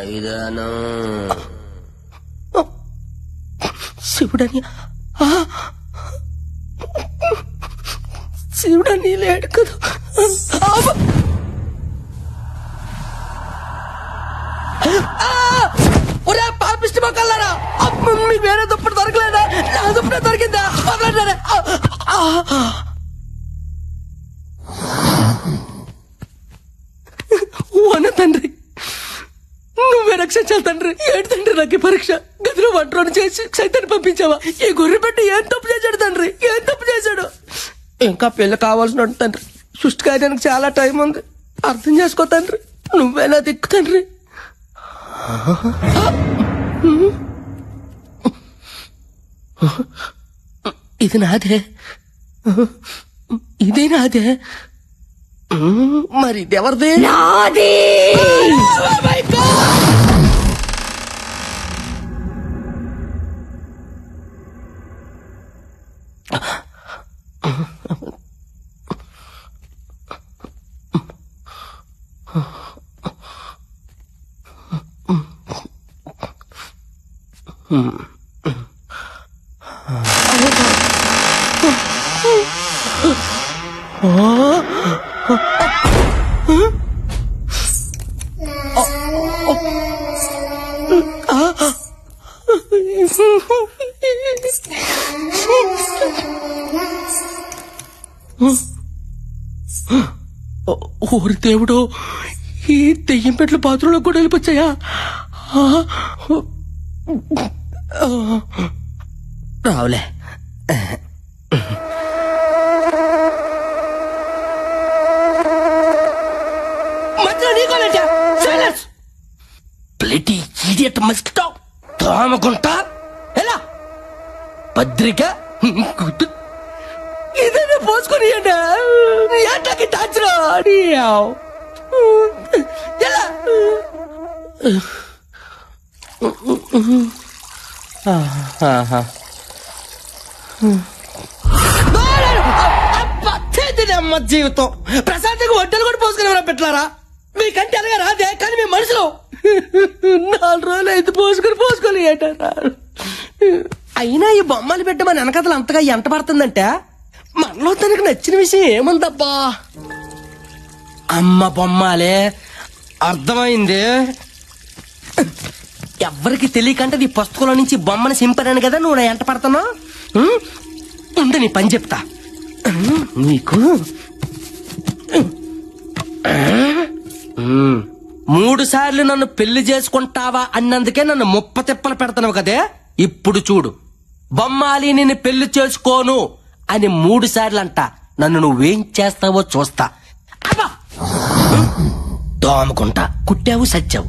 మైదానం. శివుడని శివుడని లేడు కదా. ఒరే పాపిష్టి మొక్కలారా, మీకు వేరే దుప్పటి దొరకలేదా? నా దుప్పటి దొరికిందా? అన్న తండ్రి, నువ్వే రక్షించాలి తండ్రి. ఏంటి తండ్రి నాకు పరీక్ష? గదిలో వంటలోని చేసి సైతాన్ని పంపించావా? ఈ గొర్రె పెట్టి ఏం తప్పు చేశాడు తండ్రి? ఏం తప్పు చేశాడు? ఇంకా పెళ్లి కావాల్సిన తండ్రి. సృష్టి కార్యానికి చాలా టైం ఉంది, అర్థం చేసుకో తండ్రి. నువ్వేనా దిక్కు తండ్రి. ఇది నాదే, ఇదే నాదే. మరి ఇది ఎవరిదే? నాది. ఓరి దేవుడు, ఈ దెయ్యం పెట్ల బాత్రూంలో కూడా వెళ్ళిపోచ్చాయా? రావులే. ప్లేటి ఇడియట్ మస్కిటో తోమకుంటా ఎలా పత్రిక ఇదేనా పోసుకొని ఏటాకి టాచరా ఎలా అమ్మ జీవితం. ప్రశాంతంగా వంటలు కూడా పోసుకుని పెట్టారా? మీకంటే అలాగా రాదే, కానీ మీ మనుషులు 4 రోజులు అయితే పోసుకొని ఏటారా? అయినా ఈ బొమ్మలు పెట్టమని వెనకథలు అంతగా ఎంట పడుతుందంటే మనలో తనకు నచ్చిన విషయం ఏముందబ్బా? అమ్మ బొమ్మాలే, అర్థమైంది. ఎవ్వరికి తెలియకంటే నీ పుస్తకంలో నుంచి బొమ్మను సింపరాను కదా నువ్వు ఎంట పడుతున్నావు. ఉండు నీ పని చెప్తా. నీకు 3 సార్లు నన్ను పెళ్లి చేసుకుంటావా అన్నందుకే నన్ను 30 తిప్పలు పెడతావు కదే. ఇప్పుడు చూడు, బొమ్మాలి నిన్ను పెళ్లి చేసుకోను అని 3 సార్లు అంట. నన్ను నువ్వేం చేస్తావో చూస్తా. దోమకుంటా కుట్టావు సచ్చావు.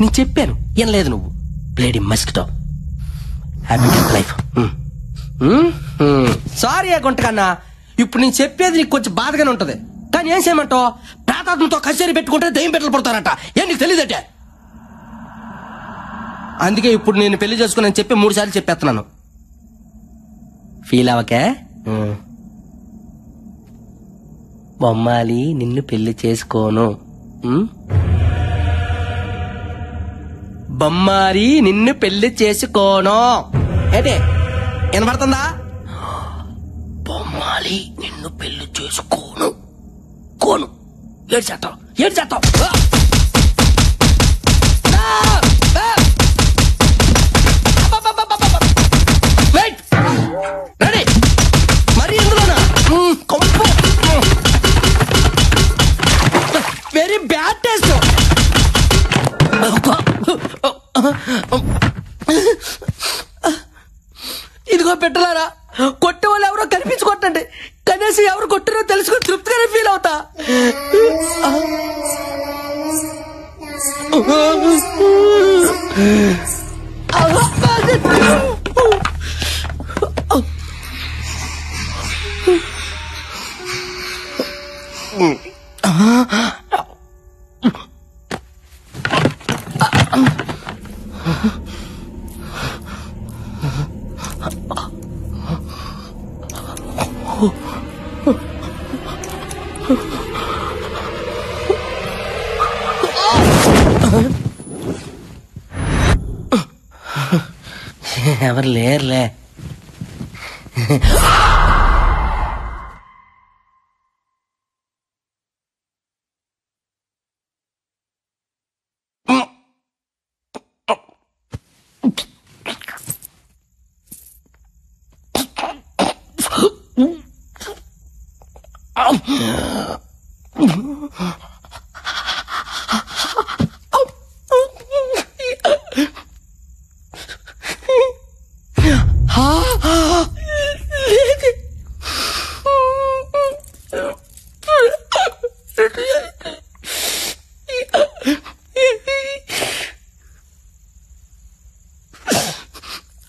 నేను చెప్పాను, ఏం లేదు. నువ్వు ప్లేడి మస్కిటో. Happy life. సారీ గుంటకన్నా, ఇప్పుడు నేను చెప్పేది నీకు కొంచెం బాధగానే ఉంటది, కానీ ఏం చేయమంటావు? ప్రాతాత్మతో కచేరీ పెట్టుకుంటే దయ్యం పెట్టలు పడతారట. ఏం నీకు తెలియదటే? అందుకే ఇప్పుడు నేను పెళ్లి చేసుకుని చెప్పి 3 సార్లు చెప్పేస్తున్నాను. ఫీల్ అవకే. బొమ్మాలి నిన్ను పెళ్లి చేసుకోను. బొమ్మాలి నిన్ను పెళ్లి చేసుకోను. ఏంటే వినపడుతుందా? బొమ్మాలి నిన్ను పెళ్లి చేసుకోను. కోను ఏడు చేస్తావు. రెడీ మరి ఎందులోనా? Very bad taste. ఇదిగో పెట్టలారా, కొట్టే వాళ్ళు ఎవరో కనిపించుకోండి. కనీసం ఎవరు కొట్టారో తెలుసుకొని తృప్తిగానే ఫీల్ అవుతా. ఎవరు లేరులే.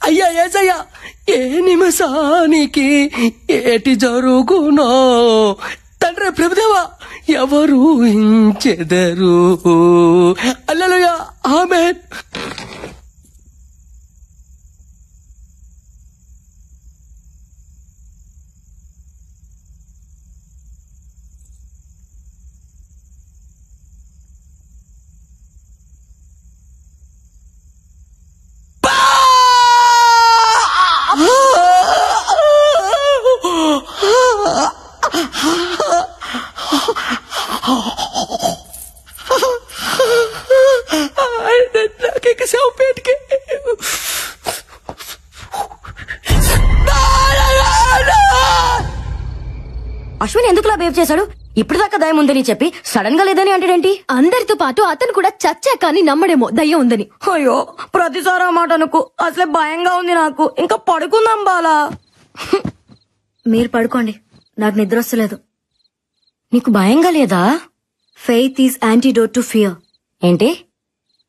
అయ్యా ఏసయ్యా, ఏ నిమిషానికి ఏటి జరుగునో తండ్రి ప్రభుదేవా ఎవరు ఊహించెదరు. హల్లెలూయా, ఆమేన్. అశ్విన్ ఎందుకులా బిహేవ్ చేశాడు? ఇప్పుడు దాకా దయ్యం ఉందని చెప్పి సడన్ గా లేదని అంటాడేంటి? అందరితో పాటు అతను కూడా చచ్చా కానీ నమ్మడేమో దయ్యం ఉందని. అయ్యో, ప్రతిసారి మాట అనుకు. అసలే భయంగా ఉంది నాకు. ఇంకా పడుకుందాం బాలా. మీరు పడుకోండి, నాకు నిద్ర వస్తలేదు. నీకు భయంగా లేదా? Faith is antidote to fear. ఏంటి?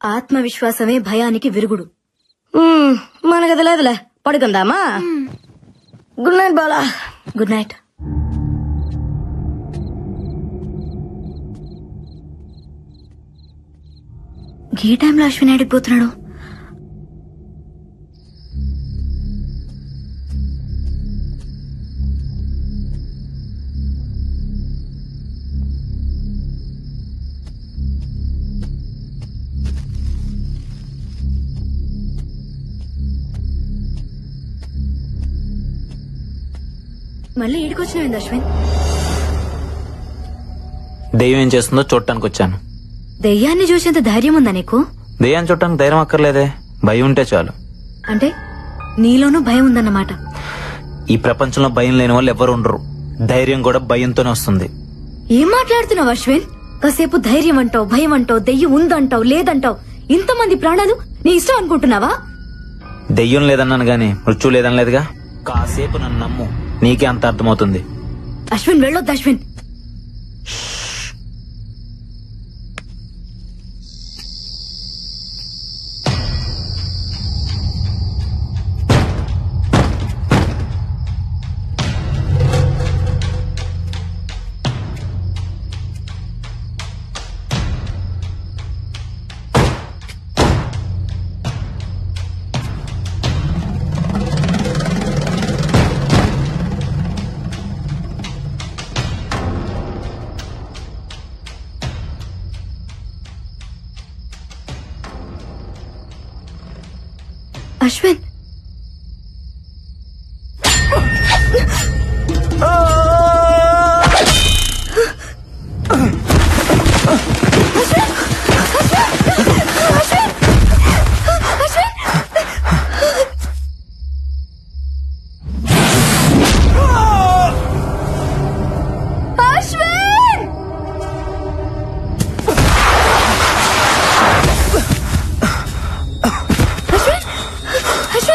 ఆత్మవిశ్వాసమే భయానికి విరుగుడు. మనకది లేదులే, పడుకుందామా? Good night Bala. Good night. ఈ టైంలో అశ్విన్ అడిగిపోతున్నాడు. మళ్ళీ ఈడికొచ్చినాడు అశ్విన్. దెయ్యం ఏం చేస్తుందో చూడటానికి వచ్చాను. దెయ్యాన్ని చూసేంత ధైర్యం ఉందా నీకు? దెయ్యాన్ని చూడటానికి ధైర్యం అక్కర్లేదే, భయం ఉంటే చాలు. అంటే నీలోనూ భయం ఉందన్నమాట. ఈ ప్రపంచంలో భయం లేని వాళ్ళు ఎవరు ఉండరు. ధైర్యం కూడా భయంతోనే వస్తుంది. ఏం మాట్లాడుతున్నావు అశ్విన్? కాసేపు ధైర్యం అంటావు, భయం అంటావు, దెయ్యం ఉందంటావు, లేదంటావు. ఇంతమంది ప్రాణాలు నీ ఇష్టం అనుకుంటున్నావా? దెయ్యం లేదన్నాను గాని మృత్యు లేదనలేదుగా. కాసేపు నన్ను నమ్ము, నీకే అంత అర్థమవుతుంది. అశ్విన్ వెళ్ళొద్దు అశ్విన్. అశ్విన్, అశ్విన్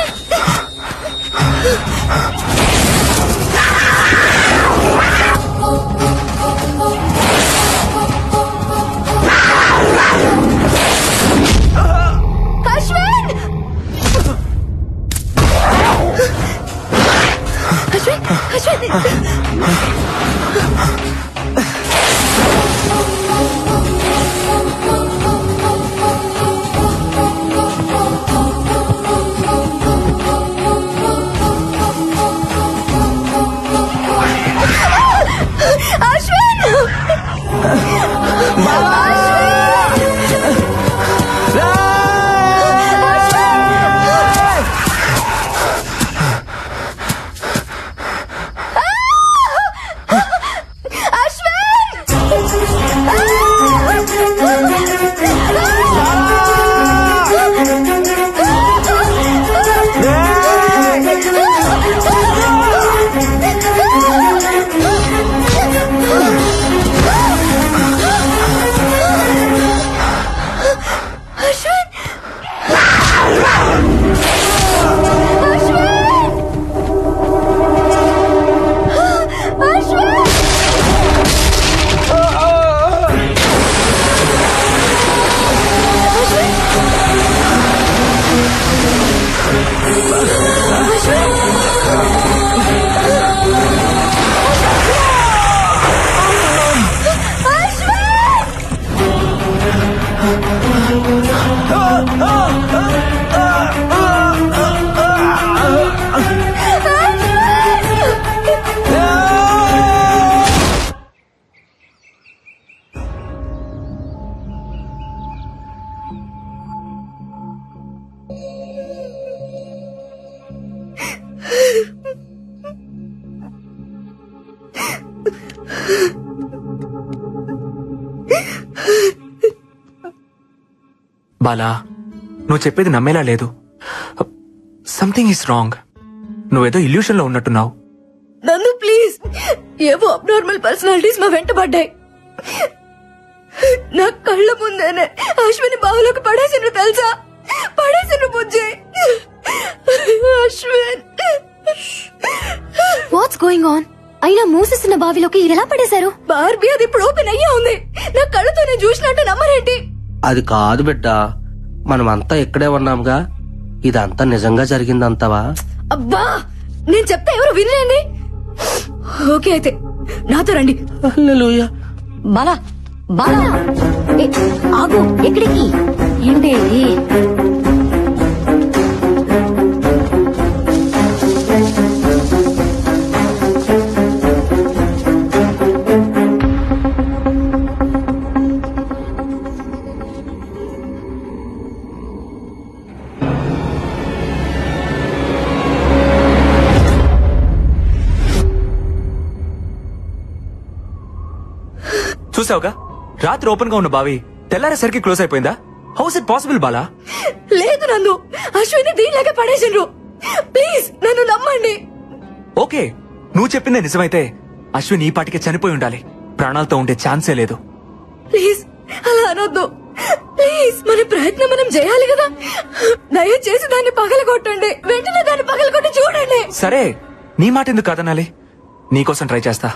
బాలా, నువ్వు చెప్పేది నమ్మేలా లేదు. Something is wrong. నువ్వేదో ఇల్యూషన్ లో ఉన్నట్టున్నావు. నందు ప్లీజ్, ఏవో అబ్నార్మల్ పర్సనాలిటీస్ మా వెంట పడ్డాయి. నా కళ్ళ ముందేనే అశ్విని బావులోకి పడేసిండ్రు తెలుసా? పడేసిండ్రు బుజ్జి. Ashwin, what's going on? అయినా మూసేస్తున్న బావిలోకి ఎలా పడేశారు? బార్బీ అది ఇప్పుడు ఓపెన్ అయ్యే ఉంది. నా కళ్ళతో నేను చూసినట్టు నమ్మరేంటి? అది కాదు బిడ్డ, మనమంతా ఇక్కడే ఉన్నాంగా. ఇదంతా నిజంగా జరిగిందంతవా? అబ్బా, నేను చెప్తే ఎవరు వినలేండి. ఓకే అయితే నాతో రండి. హల్లెలూయా. బాలా బాలా, ఆగు. ఎక్కడికి? ఏంటి? చూసావుగా, రాత్రి ఓపెన్ గా ఉన్న బావి తెల్లారేసరికి క్లోజ్ అయిపోయిందా? House it possible Bala? లేదు నందు, అశ్విని దీనిలాగే పడేసిండ్రు. ప్లీజ్ నన్ను నమ్మండి. ఓకే, నువ్వు చెప్పిందే నిజమైతే అశ్విన్ ఈ పాటికే చనిపోయి ఉండాలి. ప్రాణాలతో ఉండే ఛాన్సే లేదు. ప్లీజ్ అలా అనొద్దు. ప్లీజ్, మన ప్రయత్నం మనం చేయాలి కదా. దయచేసి దాన్ని పగలగొట్టండి. వెంటనే దాన్ని పగలగొట్టి చూడండి. సరే, నీ మాట ఎందుకు కాదనాలి? నీకోసం ట్రై చేస్తా.